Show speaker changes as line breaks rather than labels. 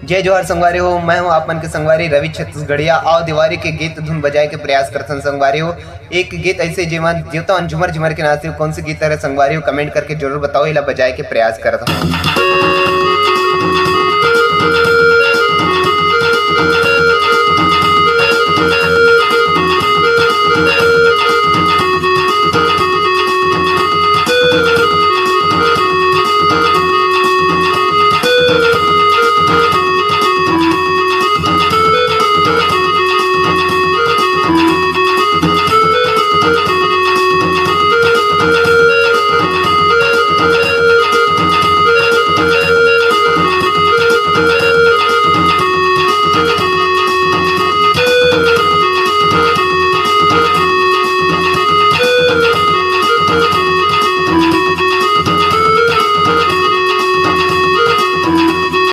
जय जोहार संगवारी हो, मैं हूं आप मन के संगवारी रवि छत्तीसगढ़िया। आओ दिवाली के गीत धुन बजाए के प्रयास करथन संगवारी हो। एक गीत ऐसे जेमा जीवता झुमर झुमर के नाचे कौन से गीत है संगवारी हो, कमेंट करके जरूर बताओ, इला बजाए के प्रयास करता हूँ।